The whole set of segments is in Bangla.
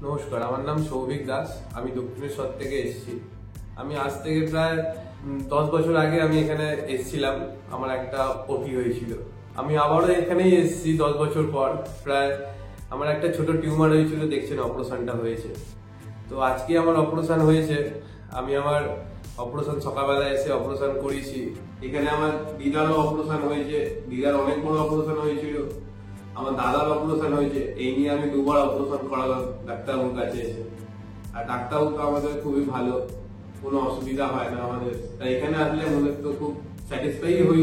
নমস্কার, আমার নাম সৌভিক দাস। আমি দক্ষিণেশ্বর থেকে এসেছি। আমি আজ থেকে প্রায় 10 বছর আগে আমি এখানে এসেছিলাম। আমার একটা ওটি হয়েছিল। আমি আবারও এখানেই এসেছি 10 বছর পর। প্রায় আমার একটা ছোট টিউমার হয়েছিল, দেখছেন অপারেশনটা হয়েছে। তো আজকে আমার অপারেশন হয়েছে। আমি আমার অপারেশন সকালবেলা এসে অপারেশন করেছি। এখানে আমার দিদারও অপারেশন হয়েছে। দিদার অনেক বড় অপারেশন হয়েছিল। আমার দাদার অপারেশন হয়েছে। এই নিয়ে আমি দুবার অপারেশন করালাম ডাক্তারবাবুর কাছে এসে। আর ডাক্তারবাবু তো আমাদের খুবই ভালো, কোনো অসুবিধা হয় না আমাদের। তাই এখানে আসলে মনে তো খুব স্যাটিসফাই হই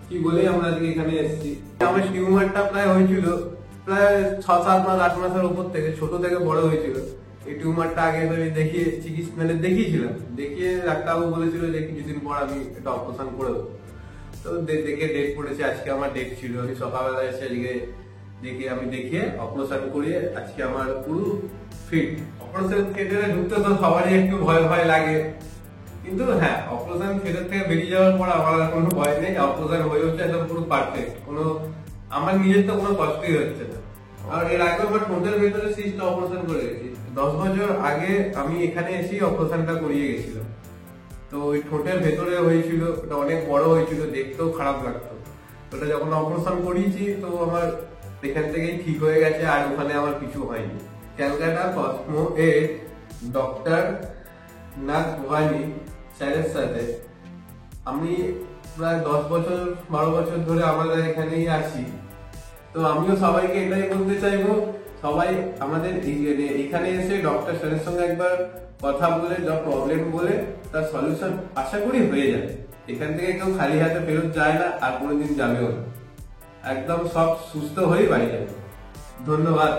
কি বলেই আমরা আজকে এখানে এসেছি। আমার টিউমারটা প্রায় হয়েছিল প্রায় 6-7 মাস 8 মাসের উপর থেকে, ছোট থেকে বড় হয়েছিল। এই টিউমারটা আগে আমি দেখিয়ে চিকিৎসা দেখিয়েছিলাম। দেখিয়ে ডাক্তারবাবু বলেছিল যে কিছুদিন পর আমি এটা অপারেশন করে দেবো। তো দেখে ডেট পড়েছে, আজকে আমার ডেট ছিল। আমি সকালবেলা এসে আজকে আমি দেখিয়ে অপারেশন করিয়ে আজকে আমার পুরো ফিট। অপারেশন থিয়েটারে ঢুকতে তো সবারই একটু ভয় ভয় লাগে, কিন্তু হ্যাঁ, অপারেশন থিয়েটার থেকে বেরিয়ে যাওয়ার পর আমার আর কোনো ভয় নেই। অপারেশন হয়ে হচ্ছে একদম পুরো পারফেক্ট, কোনো আমার নিজের তো কোনো কষ্টই হচ্ছে না। আর এর আগে আমার ঠোঁটের ভেতরে সিস্টটা অপারেশন করে গেছি। 10 বছর আগে আমি এখানে এসে অপারেশনটা করিয়ে গেছিলাম। তো ওই ঠোঁটের ভেতরে হয়েছিল, ওটা অনেক বড় হয়েছিল, দেখতেও খারাপ লাগতো। ওটা যখন অপারেশন করিয়েছি তো আমার এখান থেকেই ঠিক হয়ে গেছে, আর ওখানে আমার কিছু হয়নি। ক্যালকাটা কসমো এর ডক্টর নাগওয়ানি স্যারের সাথে আমি প্রায় 10 বছর 12 বছর ধরে আমাদের এখানেই আছি। তো আমিও সবাইকে এটাই বলতে চাইবো, সবাই আমাদের এখানে এসে ডক্টর স্যারের সঙ্গে একবার কথা বলে, যা প্রবলেম বলে তার সলিউশন আশা করি হয়ে যাবে। এখান থেকে কেউ খালি হাতে ফেরত যায় না, আর কোনোদিন যাবেও না। একদম সব সুস্থ হয়ে বাড়ি যাবে। ধন্যবাদ।